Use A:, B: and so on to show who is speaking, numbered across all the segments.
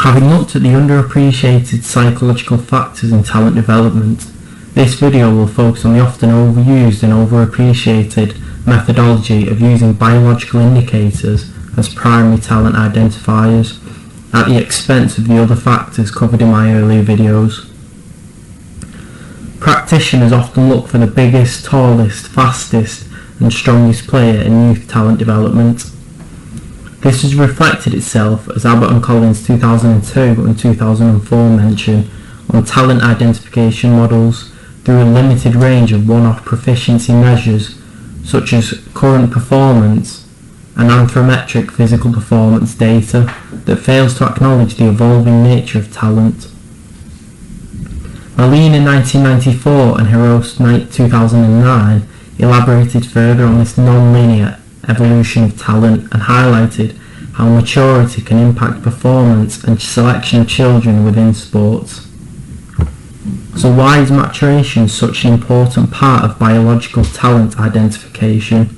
A: Having looked at the underappreciated psychological factors in talent development, this video will focus on the often overused and overappreciated methodology of using biological indicators as primary talent identifiers, at the expense of the other factors covered in my earlier videos. Practitioners often look for the biggest, tallest, fastest and strongest player in youth talent development. This has reflected itself, as Abbott and Collins' 2002 and 2004 mention, on talent identification models through a limited range of one-off proficiency measures such as current performance and anthropometric physical performance data that fails to acknowledge the evolving nature of talent. Malin in 1994 and Hirost 2009 elaborated further on this non-linear evolution of talent and highlighted how maturity can impact performance and selection of children within sports. So why is maturation such an important part of biological talent identification?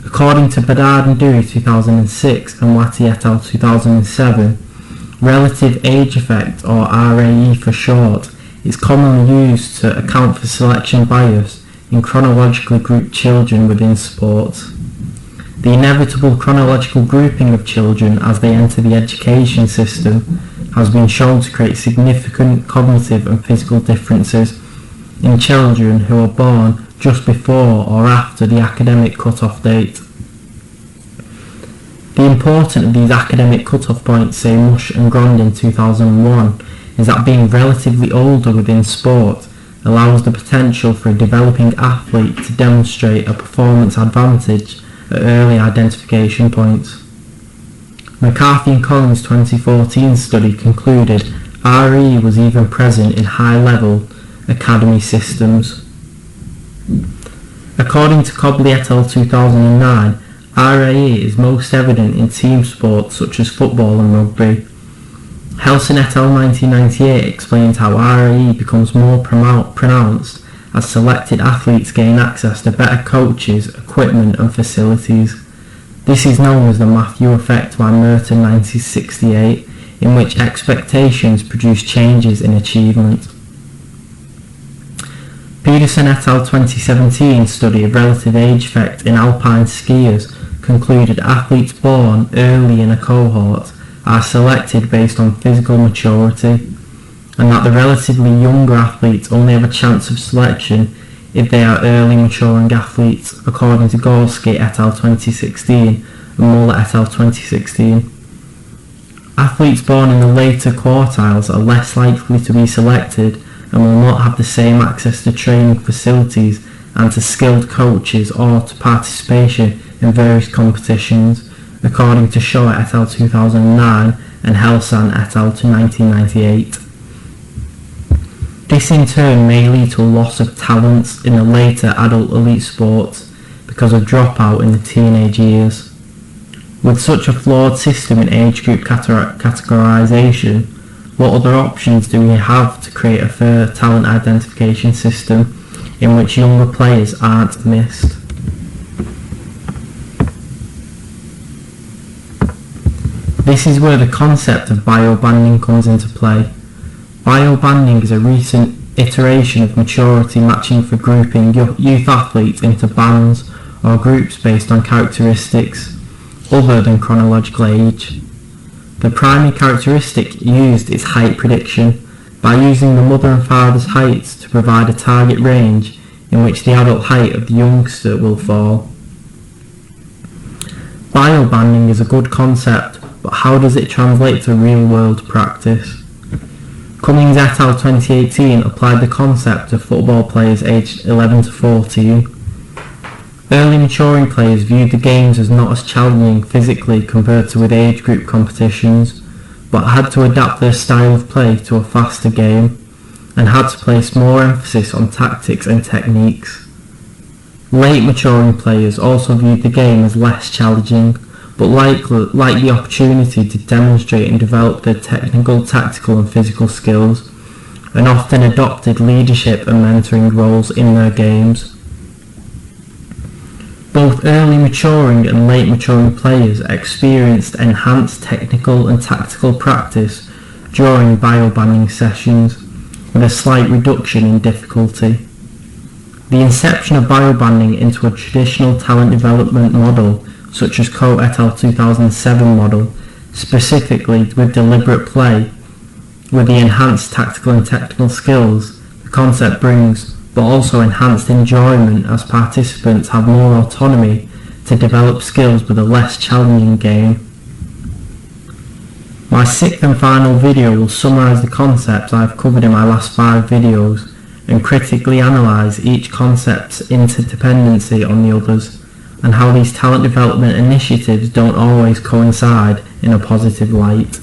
A: According to Bedard and Dewey 2006 and Watty et al. 2007, relative age effect, or RAE for short, is commonly used to account for selection bias in chronologically grouped children within sports. The inevitable chronological grouping of children as they enter the education system has been shown to create significant cognitive and physical differences in children who are born just before or after the academic cut-off date. The importance of these academic cut-off points, say Mush and Gordan 2001, is that being relatively older within sport allows the potential for a developing athlete to demonstrate a performance advantage at early identification points. McCarthy and Collins' 2014 study concluded RAE was even present in high-level academy systems. According to Cobley et al. 2009, RAE is most evident in team sports such as football and rugby. Helson et al. 1998 explained how RAE becomes more pronounced as selected athletes gain access to better coaches, equipment and facilities. This is known as the Matthew effect by Merton 1968, in which expectations produce changes in achievement. Peterson et al. 2017 study of relative age effect in alpine skiers concluded athletes born early in a cohort are selected based on physical maturity, and that the relatively younger athletes only have a chance of selection if they are early maturing athletes, according to Gorski et al. 2016 and Muller et al. 2016. Athletes born in the later quartiles are less likely to be selected and will not have the same access to training facilities and to skilled coaches or to participation in various competitions, according to Shaw et al. 2009 and Helsan et al. 1998. This in turn may lead to a loss of talents in the later adult elite sports because of dropout in the teenage years. With such a flawed system in age group categorization, what other options do we have to create a fair talent identification system in which younger players aren't missed? This is where the concept of biobanding comes into play. Biobanding is a recent iteration of maturity matching for grouping youth athletes into bands or groups based on characteristics other than chronological age. The primary characteristic used is height prediction, by using the mother and father's heights to provide a target range in which the adult height of the youngster will fall. Biobanding is a good concept, but how does it translate to real-world practice? Cummings et al. 2018 applied the concept to football players aged 11 to 14. Early maturing players viewed the games as not as challenging physically compared to with age group competitions, but had to adapt their style of play to a faster game, and had to place more emphasis on tactics and techniques. Late maturing players also viewed the game as less challenging, but like the opportunity to demonstrate and develop their technical, tactical and physical skills, and often adopted leadership and mentoring roles in their games. Both early maturing and late maturing players experienced enhanced technical and tactical practice during biobanding sessions, with a slight reduction in difficulty. The inception of biobanding into a traditional talent development model, such as Coe et al. 2007 model, specifically with deliberate play, with the enhanced tactical and technical skills the concept brings, but also enhanced enjoyment as participants have more autonomy to develop skills with a less challenging game. My sixth and final video will summarise the concepts I have covered in my last 5 videos and critically analyse each concept's interdependency on the others, and how these talent development initiatives don't always coincide in a positive light.